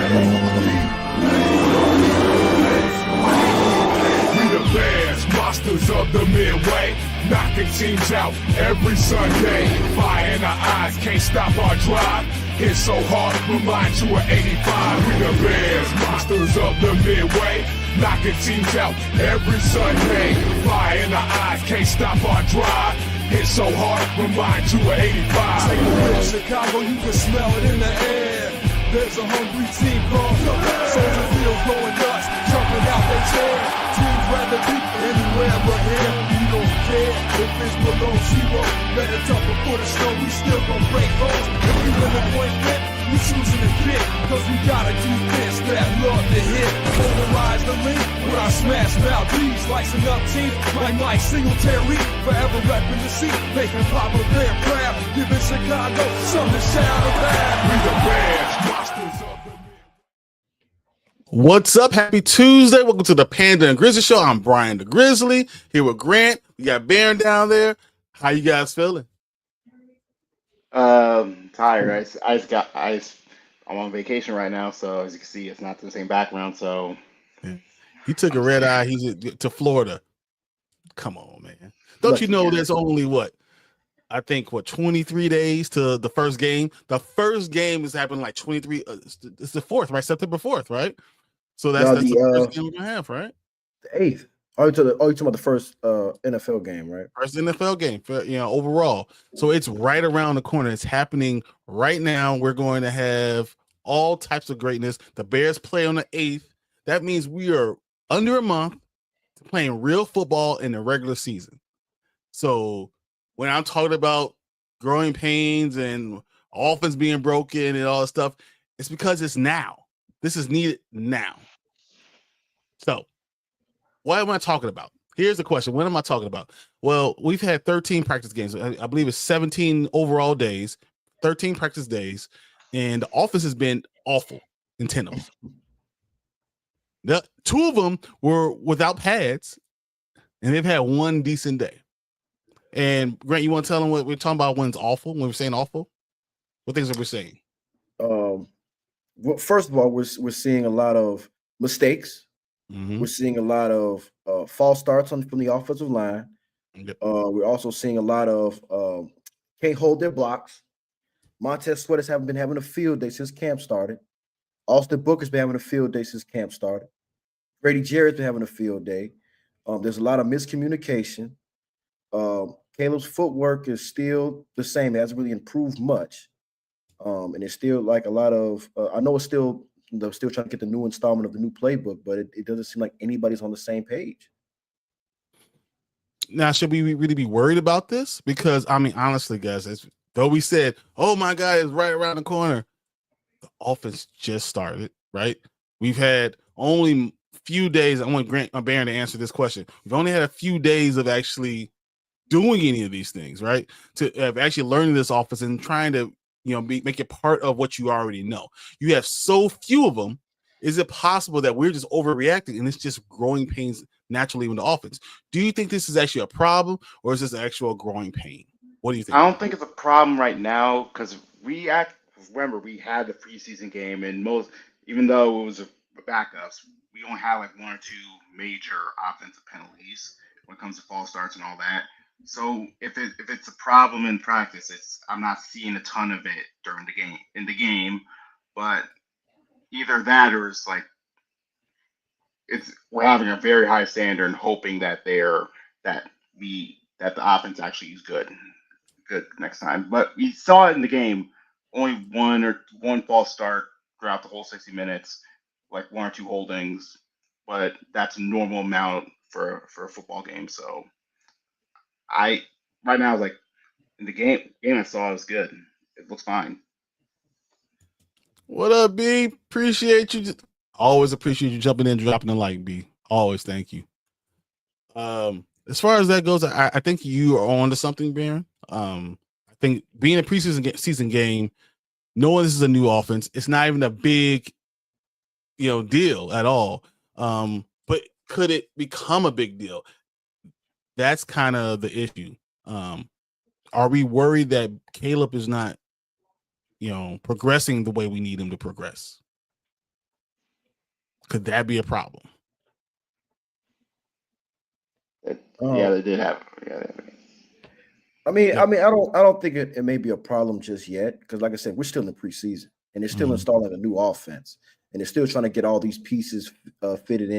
the Bears, monsters of the Midway, knocking teams out every Sunday. Fire in our eyes, can't stop our drive. Hit so hard, remind you of 85. We the Bears, monsters of the Midway, knocking teams out every Sunday. Fire in our eyes, can't stop our drive. Hit so hard, remind you of 85. Take a look at Chicago, you can smell it in the air. There's a hungry team called the Soldier Field going nuts, jumping out their chair. Teams rather be anywhere but here. We don't care if it's below zero. Better tougher for the snow, we still gon' break roads. If we win the point flip, we choosing to kick. Cause we gotta do this, that love to hit. Polarize the link with our smash mouth D's. Slicing up teams like Mike Singletary. Forever repping the seat, making Papa Bear proud. Giving Chicago something to shout about. We the Bears, monsters of the What's up? Happy Tuesday. Welcome to the Panda and Grizzly Show. I'm Brian the Grizzly here with Grant. We got Baron down there. How you guys feeling? Tired. I'm on vacation right now, so as you can see, it's not the same background. So He took a red eye. He's to Florida. Come on, man. Don't you know there's only I think 23 days to the first game. The first game is happening like 23. It's the 4th, right? September 4th, right? So that's the first game we're gonna have, right? The 8th. You're talking about the first NFL game, right? First NFL game, for, overall. So it's right around the corner. It's happening right now. We're going to have all types of greatness. The Bears play on the 8th. That means we are under a month to playing real football in the regular season. So when I'm talking about growing pains and offense being broken and all that stuff, it's because it's now. This is needed now. So what am I talking about? Here's the question. What am I talking about? Well, we've had 13 practice games. I believe it's 17 overall days, 13 practice days, and the offense has been awful in 10 of them. 2 of them were without pads, and they've had one decent day. And Grant, you want to tell them what we're talking about when it's awful, when we're saying awful? What things are we saying? Well, first of all, we're seeing a lot of mistakes. Mm-hmm. We're seeing a lot of false starts from the offensive line. Yep. We're also seeing a lot of can't hold their blocks. Montez Sweat haven't been having a field day since camp started. Austin Booker's been having a field day since camp started. Grady Jarrett's been having a field day. There's a lot of miscommunication. Caleb's footwork is still the same. It hasn't really improved much. And it's still like a lot of I know it's still they're still trying to get the new installment of the new playbook, but it doesn't seem like anybody's on the same page. Now, should we really be worried about this? Because, I mean, honestly, guys, though we said, oh, my God, it's right around the corner, the offense just started, right? We've had only a few days. I want Grant Baron to answer this question. We've only had a few days of actually doing any of these things, right? To have actually learning this offense and trying to make it part of what you already know. You have so few of them. Is it possible that we're just overreacting and it's just growing pains naturally with the offense? Do you think this is actually a problem, or is this actual growing pain? What do you think? I don't think it's a problem right now because remember we had the preseason game, and even though it was a backups, we only had like 1 or 2 major offensive penalties when it comes to false starts and all that. So if it's a problem in practice, I'm not seeing a ton of it during the game, but either that or it's like we're having a very high standard and hoping that the offense actually is good next time. But we saw it in the game, only one false start throughout the whole 60 minutes, like 1 or 2 holdings, but that's a normal amount for a football game. So right now, like in the game I saw, it was good. It looks fine. What up, B? Appreciate you. Always appreciate you jumping in, dropping the like, B. Always, thank you. As far as that goes, I think you are on to something, Baron. I think being a season game, knowing this is a new offense, it's not even a big, deal at all. But could it become a big deal? That's kind of the issue. Are we worried that Caleb is not, progressing the way we need him to progress? Could that be a problem? Yeah, they did have. Yeah, I don't think it may be a problem just yet because, like I said, we're still in the preseason and they're still installing a new offense and they're still trying to get all these pieces fitted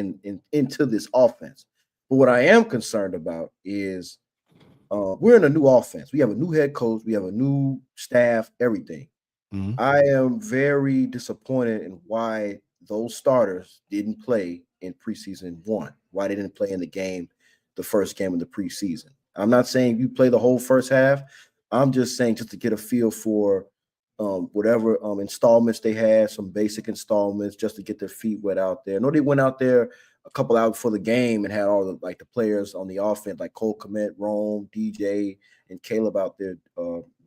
into this offense. But what I am concerned about is we're in a new offense. We have a new head coach. We have a new staff. Everything. I am very disappointed in why those starters didn't play in preseason 1. Why they didn't play in the first game of the preseason. I'm not saying you play the whole first half. I'm just saying just to get a feel for whatever installments they had, some basic installments, just to get their feet wet out there. I know they went out there a couple hours before the game and had all the players on the offense, like Cole Kmet, Rome, DJ, and Caleb out there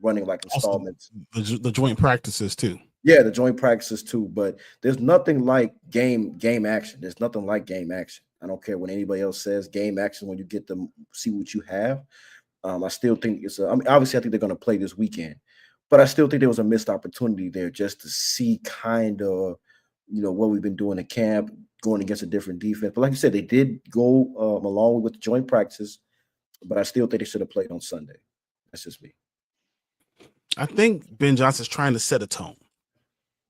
running like installments. Also, the joint practices too. Yeah, the joint practices too. But there's nothing like game action. There's nothing like game action. I don't care what anybody else says. Game action when you get to see what you have. I still think obviously I think they're going to play this weekend, but I still think there was a missed opportunity there just to see kind of, what we've been doing at camp, going against a different defense. But like you said, they did go along with the joint practices, but I still think they should have played on Sunday. That's just me. I think Ben Johnson's trying to set a tone.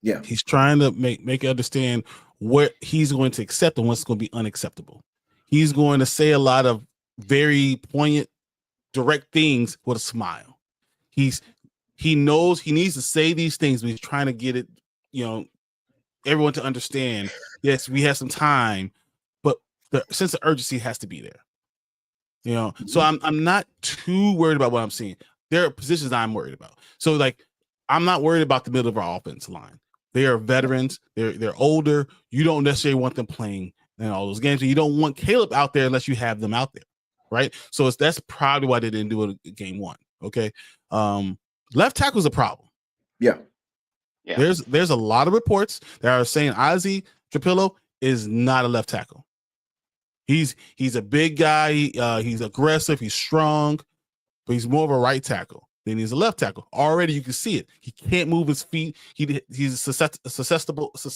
Yeah. He's trying to make it understand what he's going to accept and what's going to be unacceptable. He's going to say a lot of very poignant, direct things with a smile. He knows he needs to say these things, but he's trying to get it, everyone to understand. Yes, we have some time, but the sense of urgency has to be there. So I'm not too worried about what I'm seeing. There are positions I'm worried about. So I'm not worried about the middle of our offensive line. They are veterans. They're older. You don't necessarily want them playing in all those games. And you don't want Caleb out there unless you have them out there, right? So that's probably why they didn't do it in game 1. Okay. Left tackle is a problem. Yeah. There's a lot of reports that are saying Ozzy Trapillo is not a left tackle. He's a big guy. He's aggressive. He's strong, but he's more of a right tackle than he's a left tackle. Already you can see it. He can't move his feet. He's susceptible to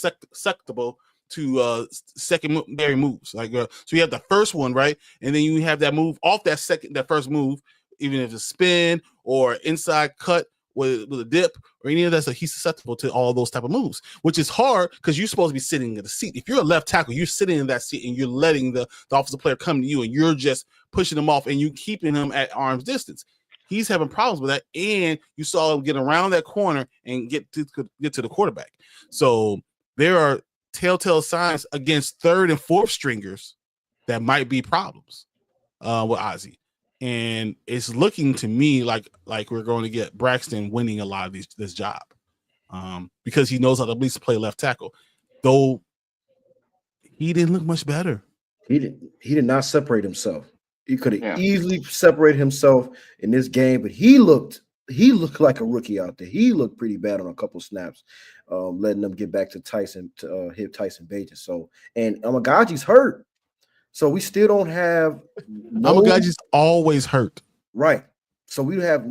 secondary moves. So you have the first one, right? And then you have that move off that first move, even if it's a spin or inside cut with a dip or any of that. So he's susceptible to all those type of moves, which is hard because you're supposed to be sitting in the seat. If you're a left tackle, you're sitting in that seat and you're letting the offensive player come to you and you're just pushing him off and you keeping him at arm's distance. He's having problems with that, and you saw him get around that corner and get to the quarterback. So there are telltale signs against third and fourth stringers that might be problems with Ozzy. And it's looking to me like we're going to get Braxton winning a lot of this job because he knows how to at least play left tackle. Though he didn't look much better. He did not separate himself. He could have easily separated himself in this game, but he looked like a rookie out there. He looked pretty bad on a couple snaps, letting them get back to Tyson to hit Tyson Bagent. So, and Amagaji's hurt, so we still don't have. Amagaji's always hurt, right? So we have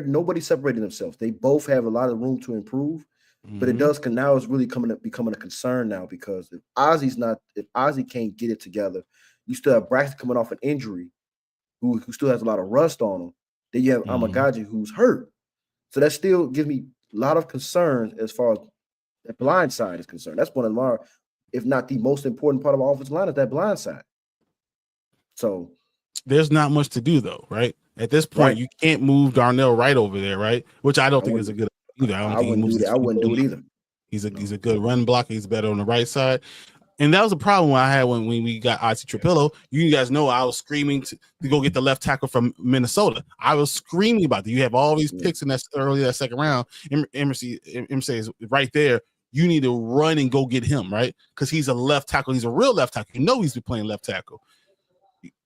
nobody separating themselves. They both have a lot of room to improve, but it does now is really becoming a concern now because if Ozzy can't get it together. You still have Braxton coming off an injury, who still has a lot of rust on him. Then you have Amagaji who's hurt. So that still gives me a lot of concerns as far as the blind side is concerned. That's one of our, if not the most important part of our offensive line is that blind side. So there's not much to do though, right? At this point, you can't move Darnell Wright over there, right? Which I don't think is a good idea. I wouldn't do it either. He's a good run blocker. He's better on the right side. And that was a problem I had when we got Ozzy Trapillo. You guys know I was screaming to go get the left tackle from Minnesota. I was screaming about that. You have all these picks in that second round. Emerson is right there. You need to run and go get him, right? Because he's a left tackle. He's a real left tackle. You know he's been playing left tackle.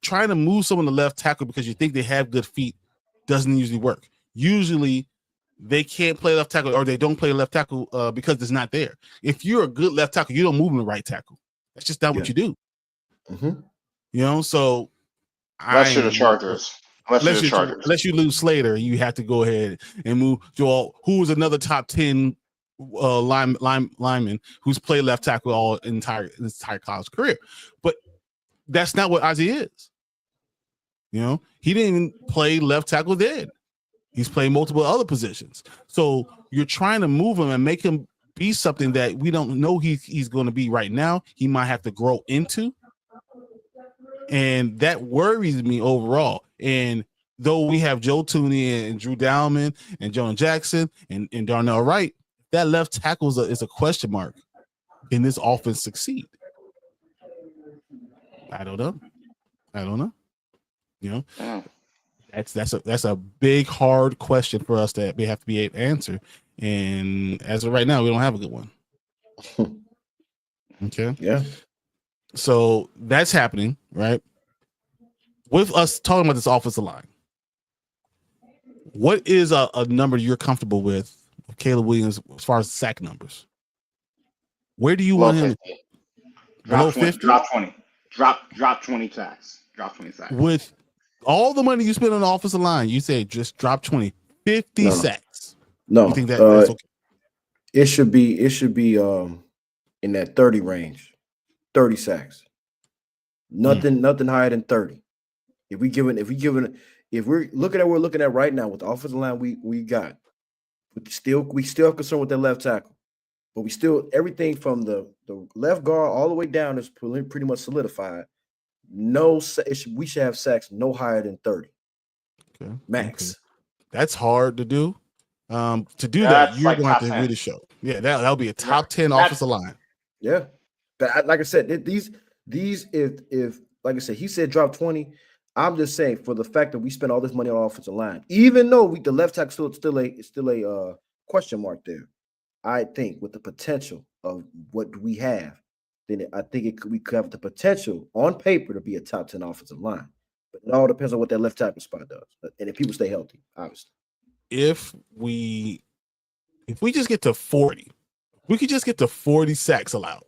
Trying to move someone to left tackle because you think they have good feet doesn't usually work. Usually they can't play left tackle or they don't play left tackle because it's not there. If you're a good left tackle, you don't move him to right tackle. That's just not what you do. So unless you're the Chargers. Unless you lose Slater, you have to go ahead and move Joel, who was another top 10 lineman who's played left tackle all entire college career, but that's not what Isaiah is. You know, he didn't even play left tackle then. He's played multiple other positions. So you're trying to move him and make him be something that we don't know he's going to be right now. He might have to grow into. And that worries me overall. And though we have Joe Tooney and Drew Dowman and Jonah Jackson and Darnell Wright, that left tackle is a question mark. Can this offense succeed? I don't know. You know, that's a big, hard question for us that we have to be able to answer. And as of right now, we don't have a good one. Okay. Yeah. So that's happening, right? With us talking about this offensive line, what is a number you're comfortable with Caleb Williams as far as sack numbers? Where do you want him? 50. Below 50? Drop 20. Drop 20 sacks. Drop 20 sacks. With all the money you spend on the offensive line, you say just drop 20. 50 sacks. No. You think that's okay? It should be in that 30 range. 30 sacks. Nothing higher than 30. If we're looking at right now with the offensive line we got, we still concerned with that left tackle. But we still, everything from the left guard all the way down is pretty much solidified. We should have sacks no higher than 30. Okay. Max. Okay. That's hard to do. To do That's that, you're like going to have to 10. really show. Yeah, that'll be a top 10 offensive line. Yeah. But like I said, these if like I said, he said drop 20. I'm just saying for the fact that we spent all this money on offensive line, even though the left tackle still a question mark there. I think with the potential of what we have, then I think we could have the potential on paper to be a top 10 offensive line. But it all depends on what that left tackle spot does, and if people stay healthy, obviously. If we just get to 40, we could just get to 40 sacks allowed.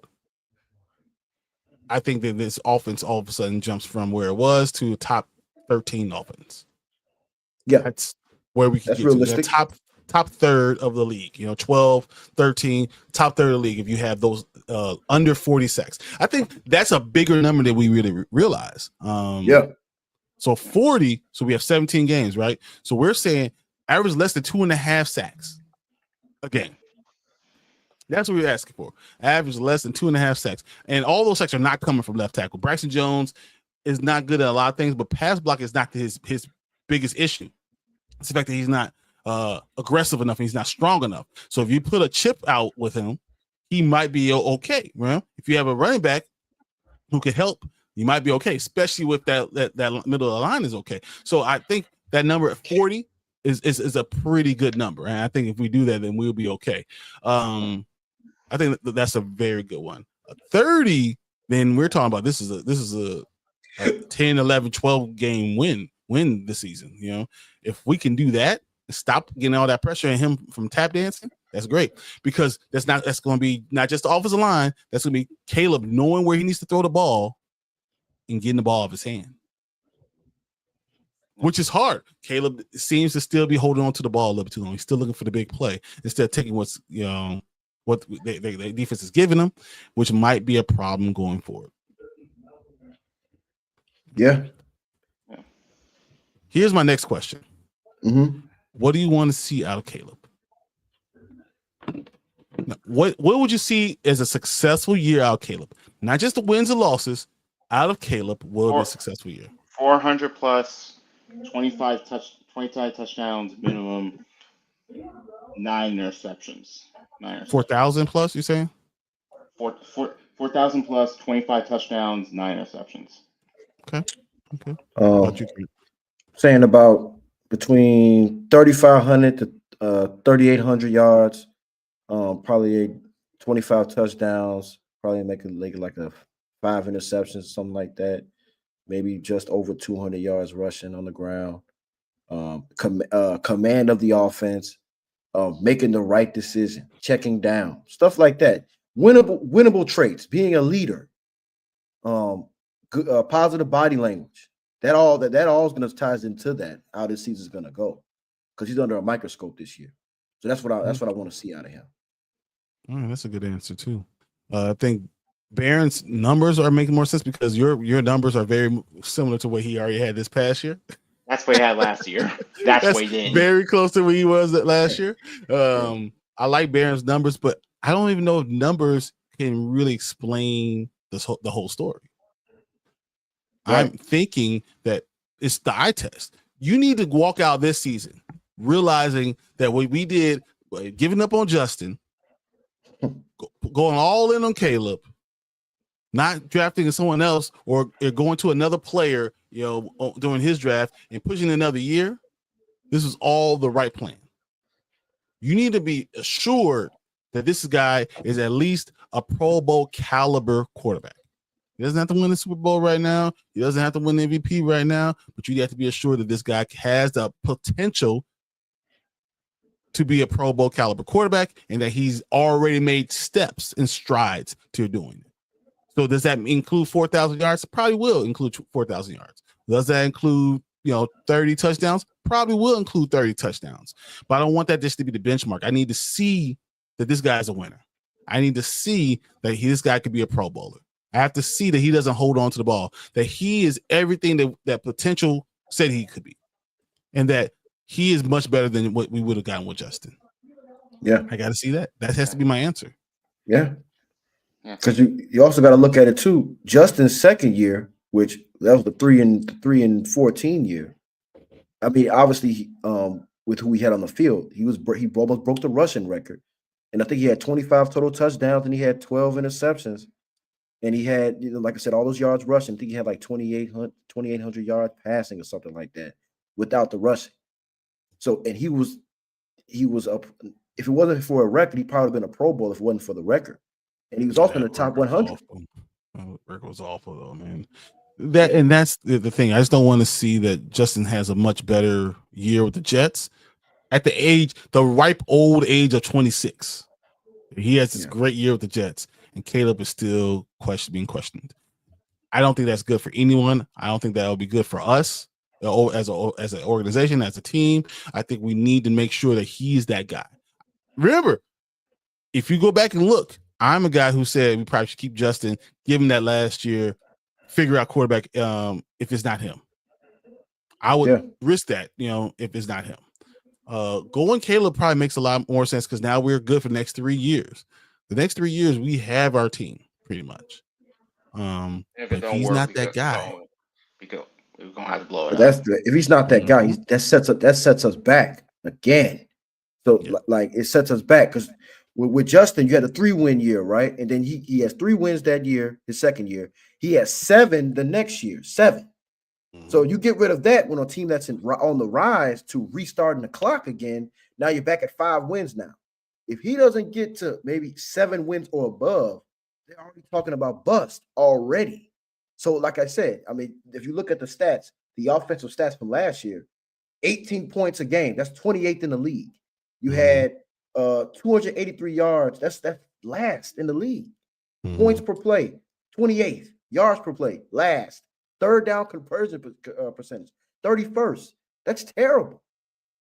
I think that this offense all of a sudden jumps from where it was to a top 13 offense. Yeah, that's where we can get realistic. To top third of the league, 12, 13, top third of the league. If you have those under 40 sacks, I think that's a bigger number than we really realize. Yeah. So 40, so we have 17 games, right? So we're saying average less than 2.5 sacks a game. That's what we're asking for. Average less than 2.5 sacks. And all those sacks are not coming from left tackle. Braxton Jones is not good at a lot of things, but pass block is not his biggest issue. It's the fact that he's not aggressive enough and he's not strong enough. So if you put a chip out with him, he might be okay. Right? If you have a running back who can help, you might be okay, especially with that middle of the line is okay. So I think that number at 40 is a pretty good number. And I think if we do that, then we'll be okay. I think that's a very good one. 30, then we're talking about this is a 10, 11, 12 game win this season. If we can do that, stop getting all that pressure on him from tap dancing, that's great, because that's going to be not just the offensive line, that's going to be Caleb knowing where he needs to throw the ball and getting the ball off his hand, which is hard. Caleb seems to still be holding on to the ball a little bit too long. He's still looking for the big play instead of taking what the defense is giving him, which might be a problem going forward. Yeah. Here's my next question. Mm-hmm. What do you want to see out of Caleb? Now, what would you see as a successful year out of Caleb? Not just the wins and losses. Out of Caleb, will be a successful year? 400 plus, 25 touchdowns minimum, 9 interceptions. 4,000 plus, you saying? 4,000 plus, 25 touchdowns, 9 interceptions. Okay. Saying about between 3,500 to 3,800 yards, probably 25 touchdowns, probably make it like a 5 interceptions, something like that. Maybe just over 200 yards rushing on the ground. Command of the offense, making the right decision, checking down, stuff like that. Winnable traits, being a leader, positive body language. That all is going to ties into that, how this season is going to go, because he's under a microscope this year. So that's what I want to see out of him. That's a good answer too. I think Barron's numbers are making more sense because your numbers are very similar to what he already had this past year. That's what he had last year. That's That's what he did. very close to where he was last year. I like Barron's numbers, but I don't even know if numbers can really explain the whole story. Right. I'm thinking that it's the eye test. You need to walk out this season realizing that what we did, giving up on Justin, going all in on Caleb, not drafting someone else or going to another player, during his draft and pushing another year. This is all the right plan. You need to be assured that this guy is at least a Pro Bowl caliber quarterback. He doesn't have to win the Super Bowl right now. He doesn't have to win the MVP right now, but you have to be assured that this guy has the potential to be a Pro Bowl caliber quarterback and that he's already made steps and strides to doing it. So does that include 4,000 yards? Probably will include 4,000 yards. Does that include, 30 touchdowns? Probably will include 30 touchdowns. But I don't want that just to be the benchmark. I need to see that this guy's a winner. I need to see that this guy could be a Pro Bowler. I have to see that he doesn't hold on to the ball, that he is everything that potential said he could be, and that he is much better than what we would have gotten with Justin. Yeah. I got to see that. That has to be my answer. Yeah. Because you also got to look at it too. Justin's second year, which that was the 3 and 14 year. I mean, obviously, with who he had on the field, he almost broke the rushing record, and I think he had 25 total touchdowns, and he had 12 interceptions, and he had, like I said, all those yards rushing. I think he had like 2,800 yards passing or something like that without the rushing. So, and he was up. If it wasn't for a record, he probably been a Pro Bowl if it wasn't for the record. And he was also in the top 100. Record was awful though, man. That's the thing. I just don't want to see that Justin has a much better year with the Jets at the ripe old age of 26. He has this great year with the Jets, and Caleb is still being questioned. I don't think that's good for anyone. I don't think that will be good for us as an organization, as a team. I think we need to make sure that he's that guy. Remember, if you go back and look, I'm a guy who said we probably should keep Justin, give him that last year, figure out quarterback if it's not him. I would risk that, if it's not him. Going Caleb probably makes a lot more sense because now we're good for the next 3 years. The next 3 years, we have our team pretty much. If he's not that guy, we're gonna have to blow it. If he's not that guy, that sets us back again. So like it sets us back because with Justin, you had a 3-win year, right? And then he has 3 wins that year, his second year. He has 7 the next year, 7. So you get rid of that when a team that's on the rise to restarting the clock again. Now you're back at 5 wins now. If he doesn't get to maybe 7 wins or above, they're already talking about bust already. So like I said, I mean, if you look at the stats, the offensive stats from last year, 18 points a game. That's 28th in the league. You had 283 yards. That's last in the league. Points per play, 28th. Yards per play, last. Third down conversion percentage, 31st. That's terrible.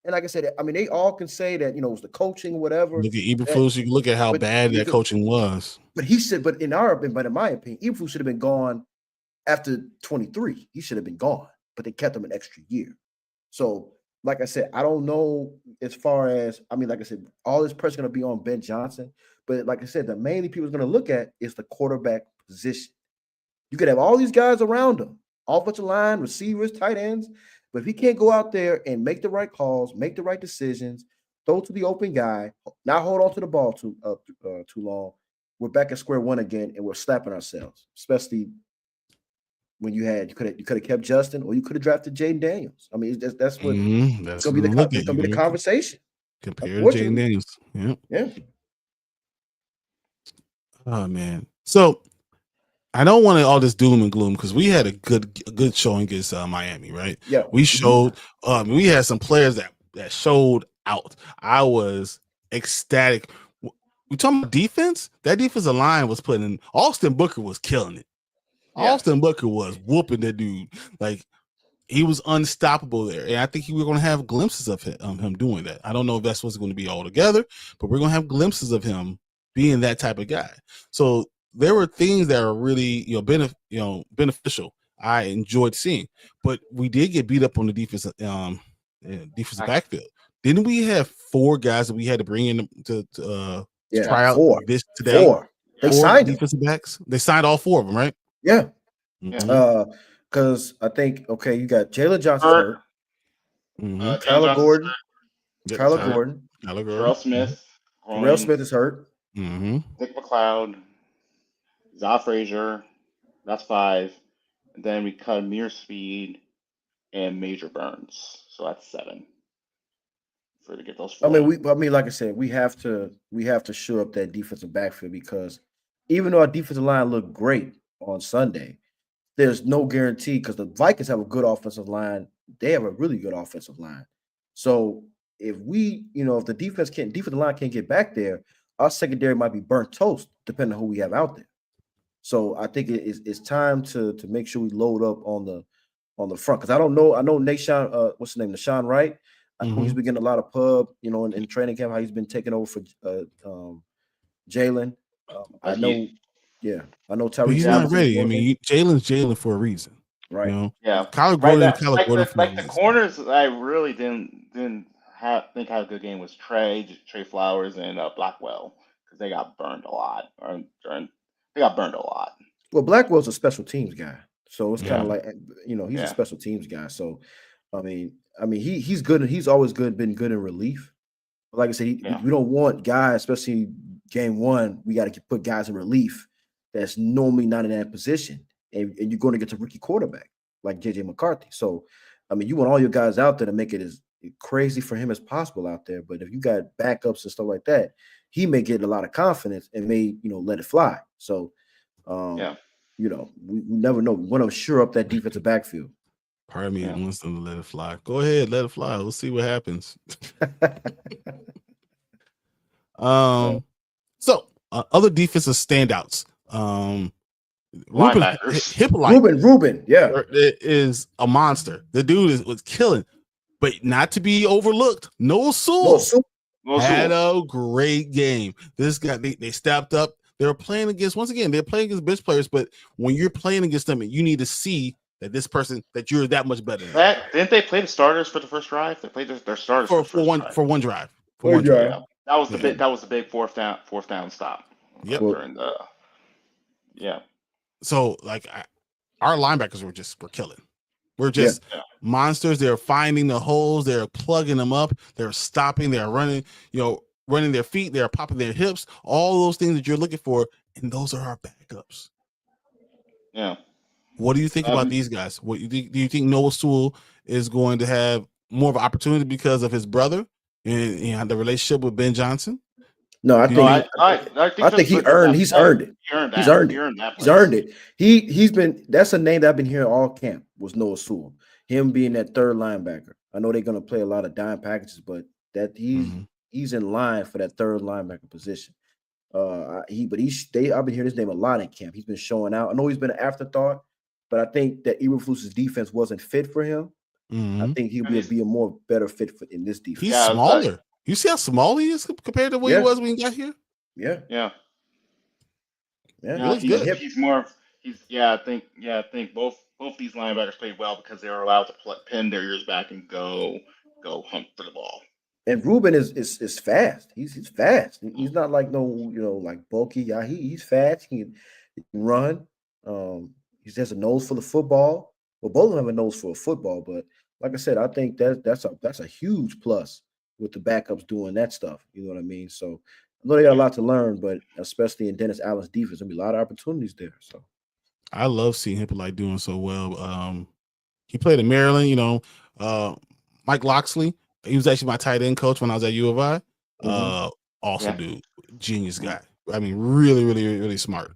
And like I said, I mean, they all can say that, it was the coaching, whatever. Look at Eberflus. You can look at how bad that coaching was. But in my opinion, Eberflus should have been gone after 23. He should have been gone, but they kept him an extra year. So, like I said, I don't know as far as, like I said, all this pressure is going to be on Ben Johnson. But like I said, the mainly people are going to look at is the quarterback position. You could have all these guys around him, offensive line, receivers, tight ends. But if he can't go out there and make the right calls, make the right decisions, throw to the open guy, not hold on to the ball too long, we're back at square one again, and we're slapping ourselves, especially when you could have kept Justin, or you could have drafted Jaden Daniels. I mean, that's what it's going to be the conversation. Compared to Jaden Daniels. Yeah. Oh, man. So I don't want all this doom and gloom because we had a good showing against Miami, right? Yeah. We showed we had some players that showed out. I was ecstatic. We talking about defense? That defensive line was putting in. Austin Booker was killing it. Yeah. Austin Booker was whooping that dude. Like, he was unstoppable there. And I think we're going to have glimpses of him doing that. I don't know if that's what's going to be all together, but we're going to have glimpses of him being that type of guy. So there were things that are really beneficial. I enjoyed seeing, but we did get beat up on the defensive backfield. Didn't we have 4 guys that we had to bring in to try out 4. this today? 4. They 4 signed them. defensive backs. They signed all 4 of them, right? Yeah. Mhm. Because I think you got Jalen Johnson hurt. Mhm. Tyler Gordon. Yeah, Tyler Tyler Gordon. Gordon. Terrell Smith. Terrell Smith is hurt. Nick McLeod. Zah Frazier. That's 5. And then we cut Amir Speed and Major Burns. So that's 7. For to get those 4. I mean, like I said, we have to shore up that defensive backfield because even though our defensive line looked great on Sunday, there's no guarantee because the Vikings have a good offensive line. They have a really good offensive line. So if if the defensive line can't get back there, our secondary might be burnt toast, depending on who we have out there. So I think it's time to make sure we load up on the front because I don't know. I know Nashawn, what's his name, Nashawn Wright. I know he's been getting a lot of pub, in training camp. How he's been taking over for Jalen. I know. Yeah, I know. But he's not ready. I mean, Jalen's Jalen for a reason, right? Yeah, Kyler Gordon, Gordon. The corners I really didn't think had a good game was Trey Flowers and Blackwell because they got burned a lot. They got burned a lot. Well, Blackwell's a special teams guy, so it's kind of like he's a special teams guy. So, I mean, he's good and he's always been good in relief. But like I said, we don't want guys, especially game 1. We got to put guys in relief that's normally not in that position, and you're going to get a rookie quarterback like JJ McCarthy. So, I mean, you want all your guys out there to make it as crazy for him as possible out there. But if you got backups and stuff like that, he may get a lot of confidence and may let it fly. So, we never know. We want to shore up that defensive backfield. Part of me wants them to let it fly. Go ahead, let it fly. We'll see what happens. So other defensive standouts. Ruben, yeah, is a monster. The dude was killing, but not to be overlooked. Noah Sewell had a great game. This guy, they stepped up. They were playing against, once again, they're playing against bench players, but when you're playing against them, you need to see that this person, that you're that much better than. Didn't they play the starters for the first drive? They played their starters for one drive. Yeah. That was the big fourth down stop. Yep. During the So our linebackers were killing. We're just monsters. They're finding the holes. They're plugging them up. They're stopping. They're running. Running their feet. They're popping their hips. All those things that you're looking for, and those are our backups. Yeah. What do you think about these guys? Do you think Noah Sewell is going to have more of an opportunity because of his brother and the relationship with Ben Johnson? No, I think he's earned it. He's earned it. He's been, that's a name that I've been hearing all camp was Noah Sewell. Him being that third linebacker. I know they're going to play a lot of dime packages, but that he's in line for that third linebacker position. I've been hearing his name a lot in camp. He's been showing out. I know he's been an afterthought, but I think that Eberflus's defense wasn't fit for him. I think he'll be a more better fit in this defense. He's smaller. You see how small he is compared to what he was when he got here? Yeah. He's more. I think both these linebackers played well because they were allowed to pin their ears back and go hunt for the ball. And Ruben is fast. He's fast. He's not like like bulky. Yeah, he's fast. He can run. He has a nose for the football. Well, both of them have a nose for a football, but like I said, I think that's a huge plus with the backups doing that stuff. You know what I mean? So I know they got a lot to learn, but especially in Dennis Allen's defense, there'll be a lot of opportunities there. So I love seeing him doing so well. He played in Maryland, Mike Loxley. He was actually my tight end coach when I was at U of I. Dude, genius guy. I mean, really, really, really smart.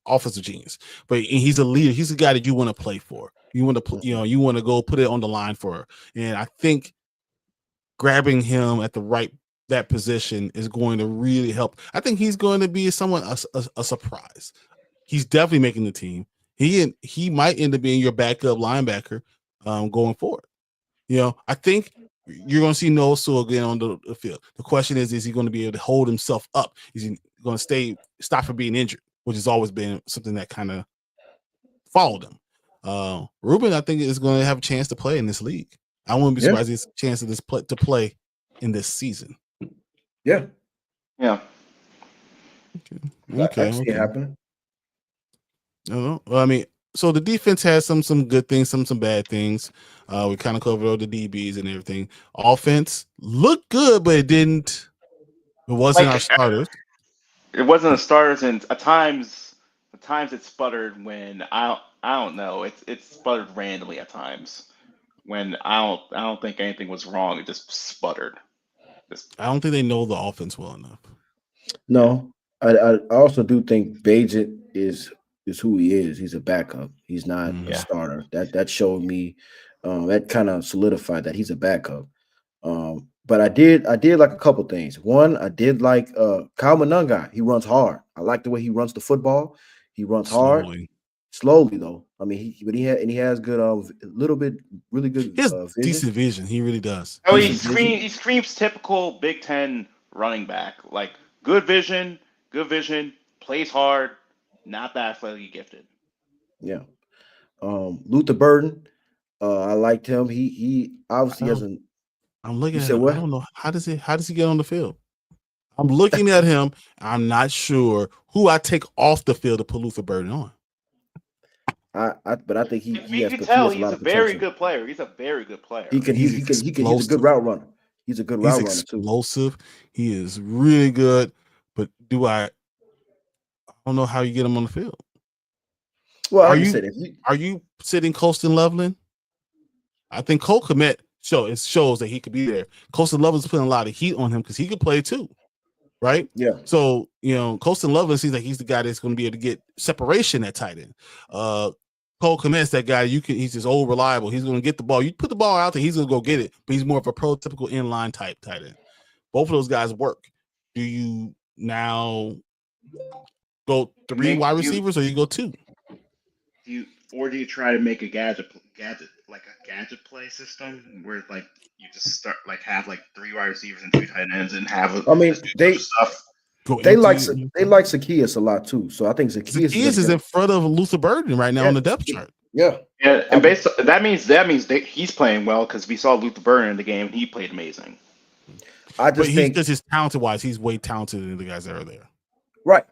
Offensive genius. But he's a leader. He's a guy that you want to play for. You want to, you want to go put it on the line for her. And I think grabbing him at that position is going to really help. I think he's going to be a surprise. He's definitely making the team. He might end up being your backup linebacker going forward. I think you're going to see Noah Sewell again on the field. The question is he going to be able to hold himself up? Is he going to stop from being injured, which has always been something that kind of followed him. Ruben, I think, is going to have a chance to play in this league. I wouldn't be surprised if he has a chance to play in this season. Yeah. Okay. I see it happening. Well, I mean, so the defense has some good things, some bad things. We kind of covered all the DBs and everything. Offense looked good, but it wasn't our starters. It wasn't the starters, and at times it sputtered when I don't know. It sputtered randomly at times when I don't think anything was wrong. It just sputtered. I don't think they know the offense well enough. No, I also do think Bajet is who he is. He's a backup. He's not a starter. That showed me. That kind of solidified that he's a backup. But I did like a couple things. One, I did like Kyle Monungai. He runs hard. I like the way he runs the football. He runs hard, slowly though. I mean, he has good really good. He has decent vision. He really does. Oh, he screams typical Big Ten running back. Like good vision, plays hard, not that athletically gifted. Yeah. Luther Burden, I liked him. He obviously hasn't. I'm looking at him. I don't know how does he get on the field? I'm looking at him. I'm not sure who I take off the field to put Luther Burden on. But I think he has can tell he's a very good player. He's a very good player. He's a good route runner. He's a good route runner too. Explosive. He is really good. But I don't know how you get him on the field. Well, are you sitting Colston Loveland? I think Cole Kmet shows that he could be there. Colston Loveland's putting a lot of heat on him because he could play too, right? Yeah. So Colston Loveland seems like he's the guy that's going to be able to get separation at tight end. Cole Kmet's that guy. He's just old reliable. He's going to get the ball. You put the ball out there, he's going to go get it. But he's more of a prototypical inline type tight end. Both of those guys work. Do you now go three wide receivers, or you go two? Do you try to make a gadget play system where like you just start have three wide receivers and two tight ends and have they like Zacchaeus a lot too. So I think Zacchaeus is in front of Luther Burden right now on the depth chart. Yeah. And that means he's playing well because we saw Luther Burden in the game and he played amazing. I just think because his talented wise, he's way talented than the guys that are there. Right.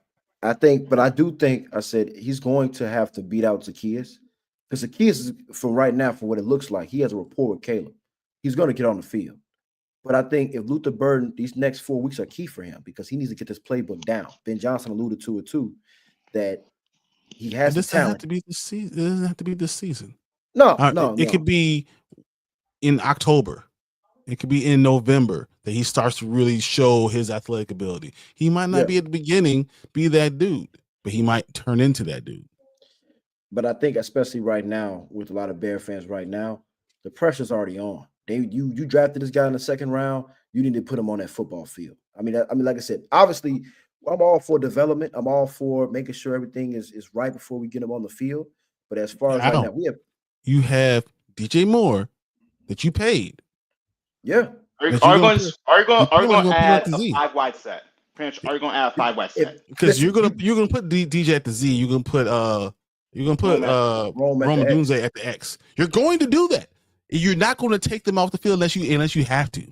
I do think I said he's going to have to beat out Zacchaeus. Because Zacchaeus is, from right now, from what it looks like, he has a rapport with Caleb. He's going to get on the field. But I think if Luther Burden, these next 4 weeks are key for him because he needs to get this playbook down. Ben Johnson alluded to it too, that he has the talent. It doesn't have to be this season. No. It could be in October. It could be in November that he starts to really show his athletic ability. He might not be at the beginning, be that dude, but he might turn into that dude. But I think, especially right now, with a lot of Bear fans right now, the pressure's already on. You drafted this guy in the second round. You need to put him on that football field. I mean, like I said, obviously, I'm all for development. I'm all for making sure everything is right before we get him on the field. But as far as right now, you have DJ Moore that you paid. Yeah. Are you going to add a 5 wide set? Are you going to add a 5 wide set? Because you're gonna put DJ at the Z. You're gonna put Rome Dunze at the X. You're going to do that. You're not going to take them off the field unless you have to.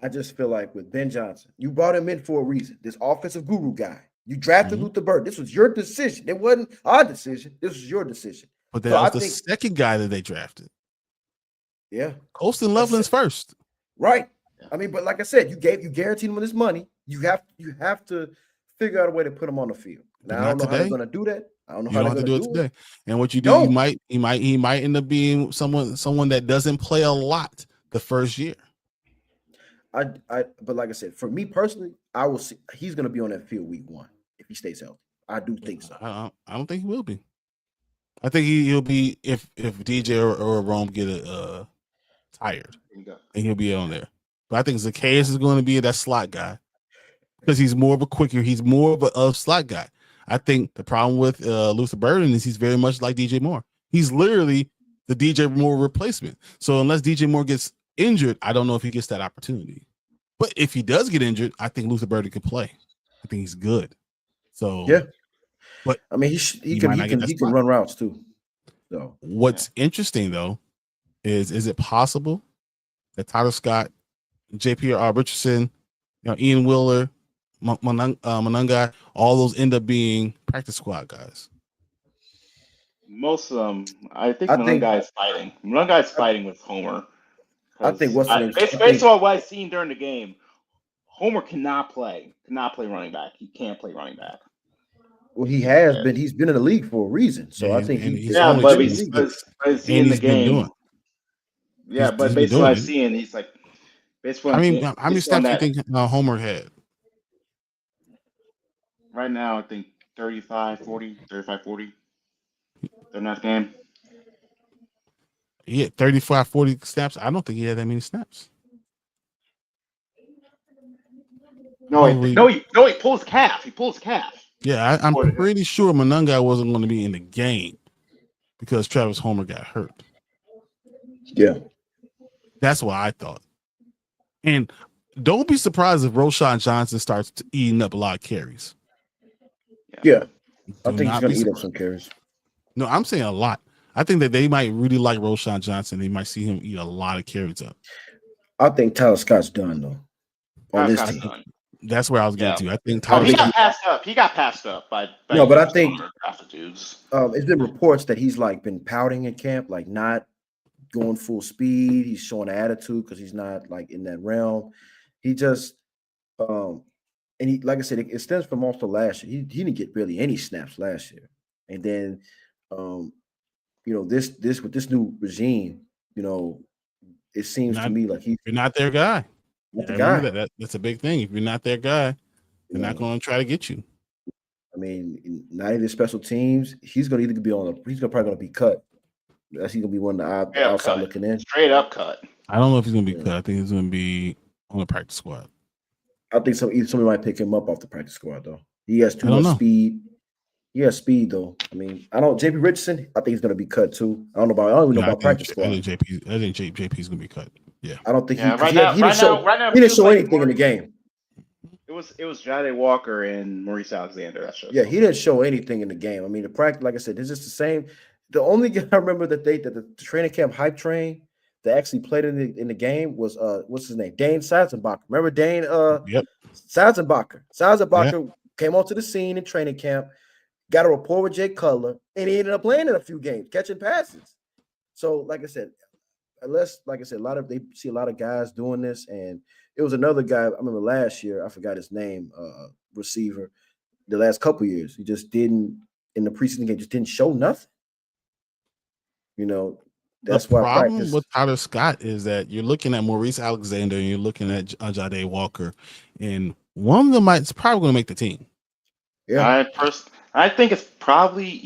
I just feel like with Ben Johnson, you brought him in for a reason. This offensive guru guy. You drafted Luther Burden. This was your decision. It wasn't our decision. This was your decision. But that was the second guy that they drafted. Yeah. Colston Loveland's first. Right. I mean, but like I said, you guaranteed him this money. You have to figure out a way to put him on the field. Now, I don't know how they're going to do that. I don't know how they're going to do it today. And what you do, he might end up being someone that doesn't play a lot the first year. But like I said, for me personally, I will see he's going to be on that field week 1 if he stays healthy. I do think so. I don't think he will be. I think he'll be if DJ or Rome get tired, and he'll be on there. But I think Zacchaeus is going to be that slot guy because he's more of a quicker. He's more of a slot guy. I think the problem with Luther Burden is he's very much like DJ Moore. He's literally the DJ Moore replacement. So unless DJ Moore gets injured, I don't know if he gets that opportunity. But if he does get injured, I think Luther Burden can play. I think he's good. So Yeah. but I mean, he can run routes too. So what's interesting though is it possible that Tyler Scott, J.P.R. Richardson, Ian Wheeler, Monunga, all those end up being practice squad guys? Most of them, I think I think Monunga is fighting. Monunga is fighting with Homer. I think what's the name? Based on what I've seen during the game, Homer cannot play running back. He can't play running back. Well, he's been in the league for a reason. So I think he's only but he's in the game. Yeah, but based on what I've seen, he's like based on how many steps do you think Homer had? Right now, I think 35, 40 in that game. He had 35, 40 snaps. I don't think he had that many snaps. No, he pulls calf. He pulls calf. Yeah, I'm pretty sure Monunga wasn't going to be in the game because Travis Homer got hurt. Yeah. That's what I thought. And don't be surprised if Roschon Johnson starts eating up a lot of carries. Yeah. I think he's going to eat up some carries. No, I'm saying a lot. I think that they might really like Roschon Johnson. They might see him eat a lot of carries up. I think Tyler Scott's done, though, on this team. Done. That's where I was getting to. I think Tyler he got passed up. He got passed up by no, but I think dudes. It's been reports that he's like been pouting in camp, like not going full speed. He's showing attitude because he's not like in that realm. He just and he, like I said, it stems from also last year. He didn't get really any snaps last year, and then this with this new regime, it seems to me like you're not their guy. Not the guy. That's a big thing. If you're not their guy, they're not going to try to get you. I mean, not even special teams. He's going to either be he's probably going to be cut. That's he's going to be one of the outside looking in. Straight up cut. I don't know if he's going to be cut. I think he's going to be on the practice squad. I think somebody might pick him up off the practice squad though. He has too much speed. He has speed though. I mean, JP Richardson. I think he's going to be cut too. I don't even know about practice squad. I think JP's going to be cut. Yeah, I don't think he didn't show anything in the game. It was Jade Walker and Maurice Alexander. Yeah, he didn't show anything in the game. I mean, the practice, like I said, it's just the same. The only guy I remember that the training camp hype train that actually played in the game was what's his name? Dane Salzenbacher. Remember Dane? Yep. Salzenbacher. Salzenbacher came onto the scene in training camp, got a rapport with Jay Cutler, and he ended up playing in a few games, catching passes. So, like I said, they see a lot of guys doing this, and it was another guy. I remember last year, I forgot his name, receiver. The last couple years, he just didn't in the preseason game, just didn't show nothing. That's why. The problem with Tyler Scott is that you're looking at Maurice Alexander and you're looking at Jade Walker, and one of them is probably going to make the team. Yeah, I think it's probably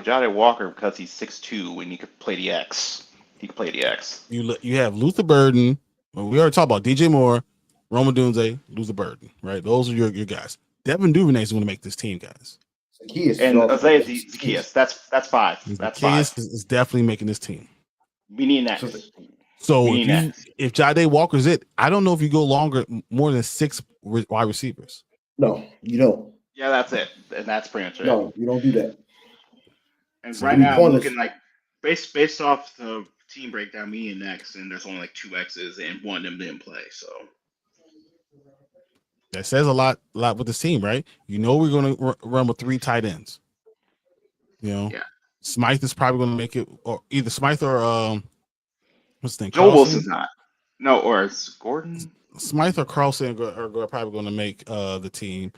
Jade Walker because he's 6'2" and he could play the X. He can play the X. You have Luther Burden. We already talked about DJ Moore, Roma Dunze, Luther Burden, right? Those are your guys. Devin Duvernay is going to make this team, guys. And Isaiah Zacchaeus. That's five. That's Zacchaeus is definitely making this team. We need next. So if Jade Walker's it, I don't know if you go more than 6 wide receivers. No, you don't. Yeah, that's it. And that's pretty much it. No, you don't do that. And so right now, I'm looking like based off the team breakdown, me and X, and there's only like 2 X's, and one of them didn't play. So that says a lot with this team, right? We're going to run with 3 tight ends. Smythe is probably going to make it, or either Smythe or what's the name? Joe Wilson's not. No, or it's Gordon. Smythe or Carlson are probably going to make the team.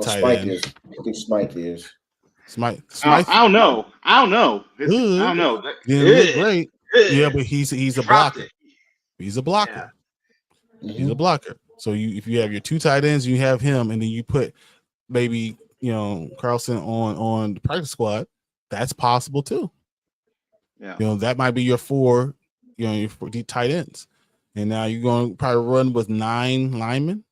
Smythe is. I think Smythe is. Smythe. I don't know. I don't know. Didn't look great. Yeah, but he's a blocker. He's a blocker. Yeah. He's a blocker. So if you have your 2 tight ends, you have him, and then you put maybe Carlson on the practice squad. That's possible too. Yeah. That might be your 4, your 4 tight ends, and now you're going to probably run with 9 linemen.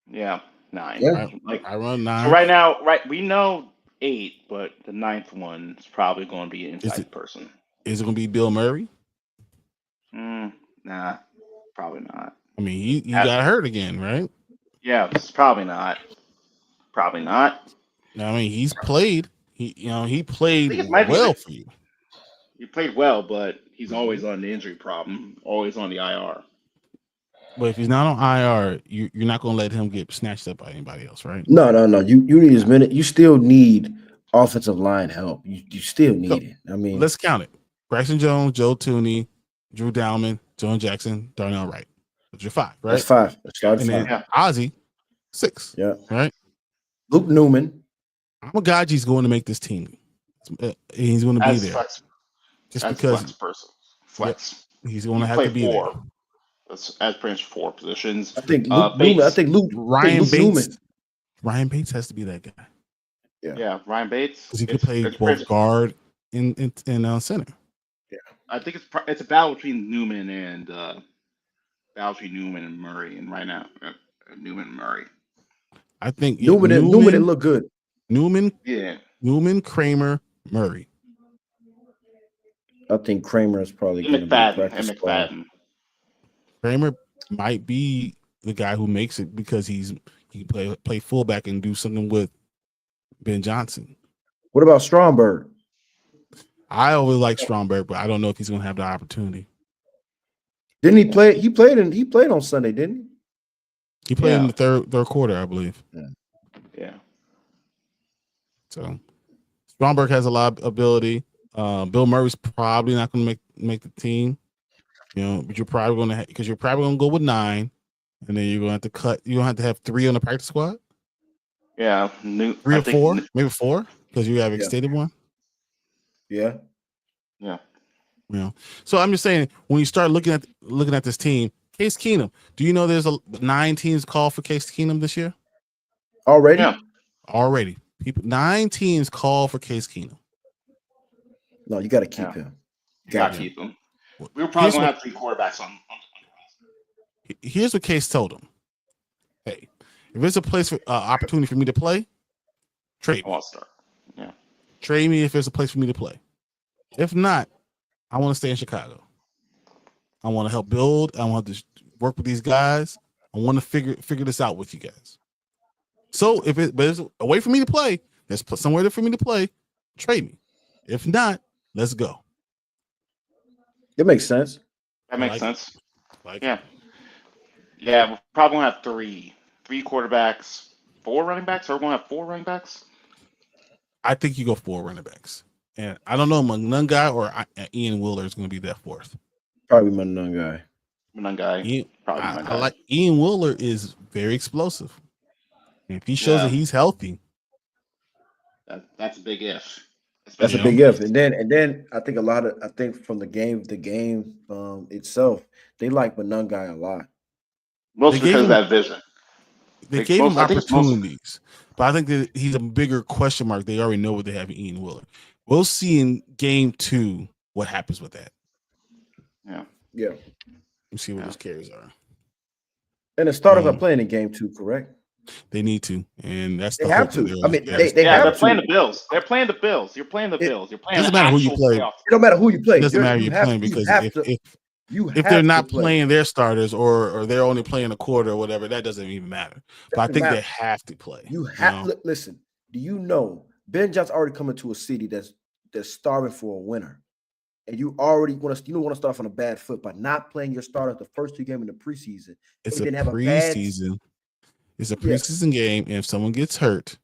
Yeah, 9. Yeah. I run 9. So right now, we know 8, but the 9th one is probably going to be an inside person. Is it going to be Bill Murray? Nah. Probably not. I mean, he got hurt again, right? Yeah, it's probably not. Probably not. I mean, he's played. He played it might be well that- for you. He played well, but he's always on the injury problem. Always on the IR. But if he's not on IR, you're not going to let him get snatched up by anybody else, right? No. You need his minute. You still need offensive line help. You still need it. I mean, Let's count it. Bryson Jones, Joe Tooney, Drew Dowman, Joan Jackson, Darnell Wright. That's your 5, right? that's 5. That's And 5. then Ozzie, 6. Yeah. Right? Luke Newman. Amagaji's going to make this team. He's going to be As there. flex, Just as because flex person. Flex. he's going to You have play to be 4. there. That's as pretty much 4 positions. I think Luke Newman. I think Luke Ryan Bates. Newman. Ryan Bates has to be that guy. Yeah, Ryan Bates. Because he could play both guard and center. I think it's a battle between Newman and Murray, and right now Newman and Murray. I think Newman didn't look good. Newman, Kramer, Murray. I think Kramer is probably going to be McFadden. Kramer might be the guy who makes it because he can play fullback and do something with Ben Johnson. What about Stromberg? I always like Stromberg, but I don't know if he's going to have the opportunity. Didn't he play? He played on Sunday, didn't he? He played in the third quarter, I believe. Yeah. So Stromberg has a lot of ability. Bill Murray's probably not going to make the team, but you're probably going to because you're probably going to go with 9, and then you're going to have to cut. You're going to have to have 3 on the practice squad. Yeah, 3 or 4, maybe 4, because you have extended one. Yeah. So I'm just saying, when you start looking at this team, Case Keenum. Do you know there's 9 teams called for Case Keenum this year? Already? Yeah. Already. 9 teams call for Case Keenum. No, you got to keep him. You got to keep him. We were probably going to have 3 quarterbacks on. Here's what Case told him. Hey, if there's a place for opportunity for me to play, trade me. I'll start. Yeah. Trade me if there's a place for me to play. If not, I want to stay in Chicago. I want to help build. I want to work with these guys. I want to figure this out with you guys. So but it's a way for me to play, there's somewhere for me to play, trade me. If not, let's go. It makes sense. That makes sense. Yeah, we're probably going to have 3 quarterbacks, 4 running backs. Are we going to have 4 running backs? I think you go 4 running backs. And I don't know, Mungai or Ian Wheeler is going to be that 4th. Probably Mungai. I like Ian Wheeler is very explosive. And if he shows that he's healthy, that's a big if. That's a big if. And then I think from the game itself, they like Mungai a lot. Mostly because of that vision. They gave him opportunities, but I think that he's a bigger question mark. They already know what they have in Ian Wheeler. We'll see in game 2 what happens with that. Yeah. We'll see what those carries are. And the starters are playing in game 2, correct? They need to, and that's they have to. I mean, they're playing the Bills. They're playing the Bills. You're playing the Bills. You're playing. Doesn't matter who you play. It don't matter who you play. It doesn't matter who you're playing because if they're not playing their starters or they're only playing a quarter or whatever, that doesn't even matter. But I think they have to play. You have to listen. Do you know Ben Johnson already coming to a city that's starving for a winner, and you already want to start off on a bad foot by not playing your starters the first 2 games in the preseason. It's a preseason. It's a preseason game, and if someone gets hurt,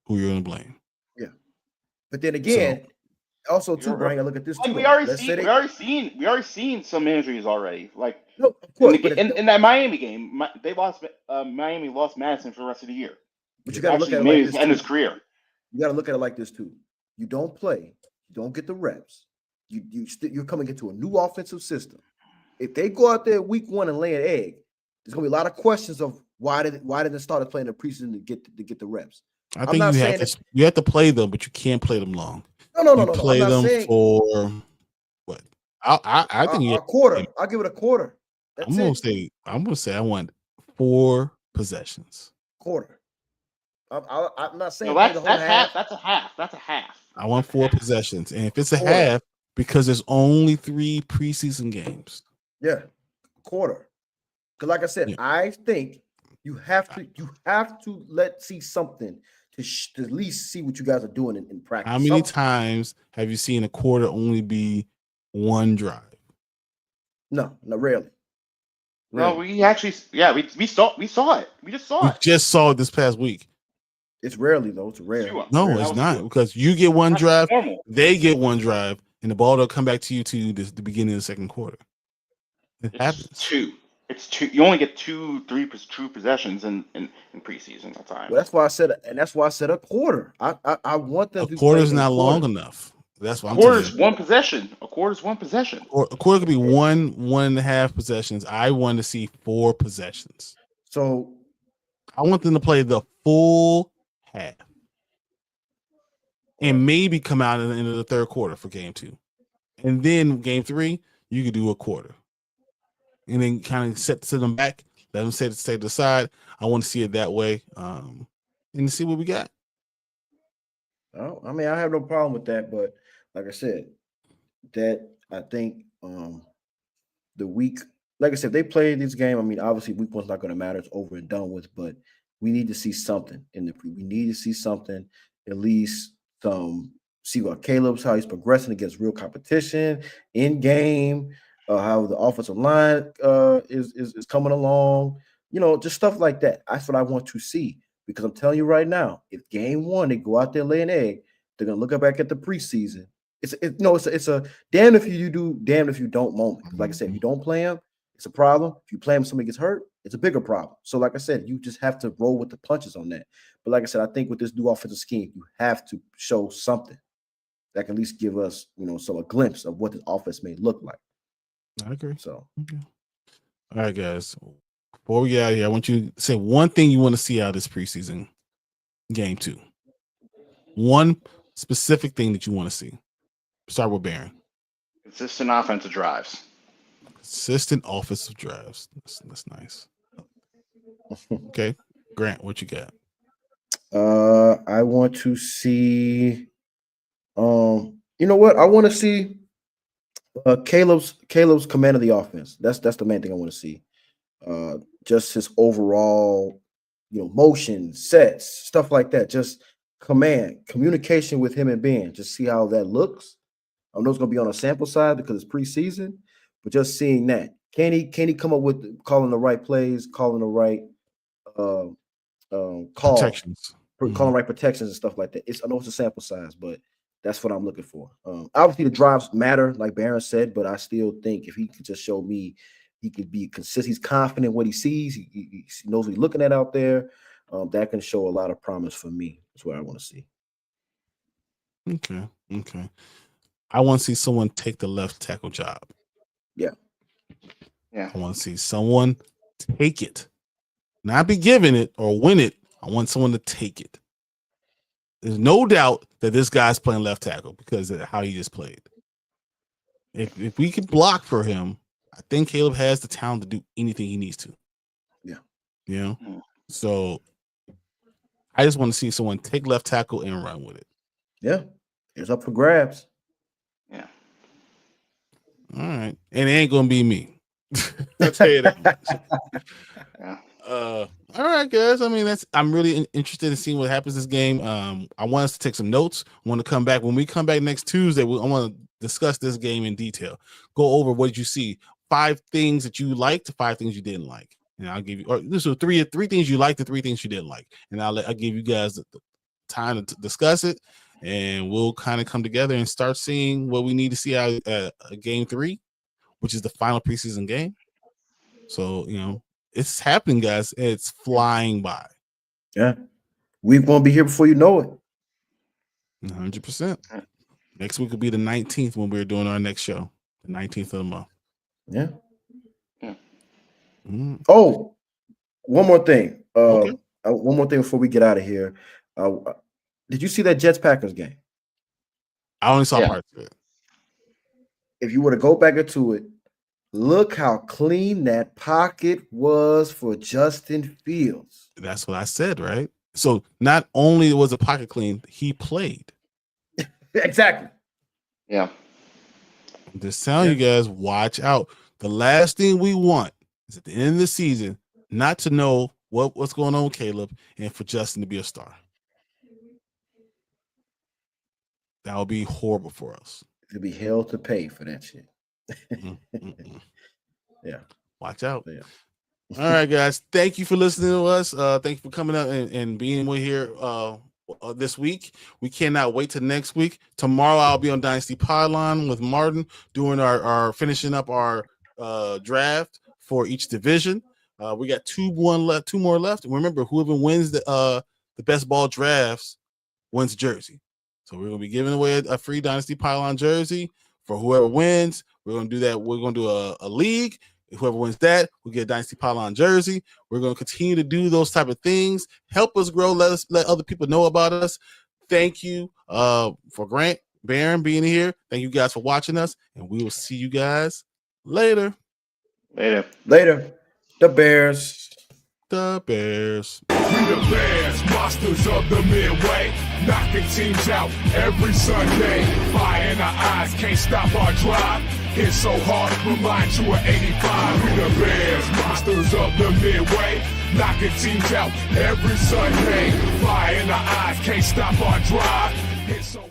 who you're going to blame? Yeah, but then again, also too, Brian, I look at this too. We already seen some injuries already. Like no, of course, in that Miami game, they lost. Miami lost Madison for the rest of the year. But you got to look at it like this in his career. You got to look at it like this too. You don't play, you don't get the reps. You're coming into a new offensive system. If they go out there week 1 and lay an egg, there's gonna be a lot of questions of why did they start playing the preseason to get the reps. I think you have to play them, but you can't play them long. No. Play them for what? I think a quarter. I'll give it a quarter. I'm gonna say I want 4 possessions. Quarter. I'm not saying that's half. That's a half. That's a half. I want 4 possessions, and if it's a half, because there's only 3 preseason games. Yeah. quarter. Because, like I said, Yeah. I think you have to see something to at least see what you guys are doing in practice. How many times have you seen a quarter only be one drive? No, rarely. No, we actually, yeah, we saw it. We just saw We it. just saw it this past week. It's rarely though. It's rare. No, That it's was not two. because you get one That's drive, normal. they get one drive, and the ball will come back to you to the beginning of the second quarter. It happens. It's two. You only get 3 true possessions in preseason at time. Well, that's why I said a quarter. I want them A to quarter play is a not long quarter. enough. That's what A I'm quarter's telling you. one possession. A quarter's one possession. Or a quarter could be 1.5 possessions. I want to see 4 possessions. So I want them to play the full half. And maybe come out at the end of the third quarter for game 2. And then game 3, you could do a quarter. And then kind of set them back, let them stay to the side. I want to see it that way. And see what we got. oh, I mean, I have no problem with that, but like I said, that I think the week, like I said, they play this game. I mean, obviously week 1's not going to matter. It's over and done with, but we need to see something in the we need to see something, at least see what Caleb's, how he's progressing against real competition in game, how the offensive line is coming along, just stuff like that. That's what I want to see, because I'm telling you right now, if game 1 they go out there and lay an egg, they're gonna look back at the preseason. It's a damn if you do, damn if you don't moment. Like I said, if you don't play him, it's a problem. If you play him, somebody gets hurt, it's a bigger problem. So, like I said, you just have to roll with the punches on that. But like I said, I think with this new offensive scheme, you have to show something that can at least give us, a glimpse of what this offense may look like. I agree. So, okay. All right, guys. Before we get out of here, I want you to say one thing you want to see out of this preseason game 2. One specific thing that you want to see. Start with Baron. Consistent offensive drives. Consistent offensive drives. That's nice. Okay, Grant, what you got? I want to see. You know what? I want to see Caleb's command of the offense. That's the main thing I want to see. Just his overall, motion, sets, stuff like that. Just communication with him and Ben. Just see how that looks. I know it's gonna be on a sample side because it's preseason, but just seeing that. Can he come up with calling the right plays, calling the right call, Protections. calling right protections and stuff like that. I know it's a sample size, but that's what I'm looking for. Obviously, the drives matter, like Baron said, but I still think if he could just show me he could be consistent, he's confident in what he sees, he knows what he's looking at out there, that can show a lot of promise for me. That's what I want to see. Okay. I want to see someone take the left tackle job. Yeah. I want to see someone take it, not be given it or win it. I want someone to take it. There's no doubt that this guy's playing left tackle because of how he just played. If we could block for him, I think Caleb has the talent to do anything he needs to. Yeah. So I just want to see someone take left tackle and run with it. Yeah. It's up for grabs. Yeah. All right. And it ain't going to be me. I'll tell you that much. Yeah. All right, guys. I mean, I'm really interested in seeing what happens this game. I want us to take some notes. I want to come back. When we come back next Tuesday, I want to discuss this game in detail. Go over what did you see. 5 things that you liked, 5 things you didn't like. And I'll give you, or this is three things you liked, and 3 things you didn't like. And I'll give you guys the time to discuss it. And we'll kind of come together and start seeing what we need to see out of game 3, which is the final preseason game. So, it's happening, guys. It's flying by. Yeah. We won't be here before you know it. 100%. Next week will be the 19th when we're doing our next show. The 19th of the month. Yeah. Mm-hmm. Oh, one more thing. Okay. One more thing before we get out of here. Did you see that Jets-Packers game? I only saw parts of it. If you were to go back into it, look how clean that pocket was for Justin Fields. That's what I said, right? So not only was the pocket clean, he played. Exactly. Yeah. I'm just telling you guys, watch out. The last thing we want is at the end of the season not to know what's going on with Caleb and for Justin to be a star. That would be horrible for us. It'd be hell to pay for that shit. Yeah. Watch out. Yeah. All right, guys. Thank you for listening to us. Thank you for coming up and being with here this week. We cannot wait till next week. Tomorrow I'll be on Dynasty Pylon with Martin doing our finishing up our draft for each division. We got two more left. And remember, whoever wins the best ball drafts wins jersey. So we're gonna be giving away a free Dynasty Pylon jersey for whoever wins. We're gonna do that. We're gonna do a league. Whoever wins that, we'll get a Dynasty Pylon jersey. We're going to continue to do those type of things. Help us grow. Let other people know about us. Thank you for Grant Barron being here. Thank you guys for watching us, and we will see you guys later. Later. The Bears. We the Bears, monsters of the Midway, knocking teams out every Sunday. Fire in our eyes, can't stop our drive. Hit so hard, remind you of 85. We the Bears, monsters of the Midway, knocking teams out every Sunday. Fire in our eyes, can't stop our drive. Hit so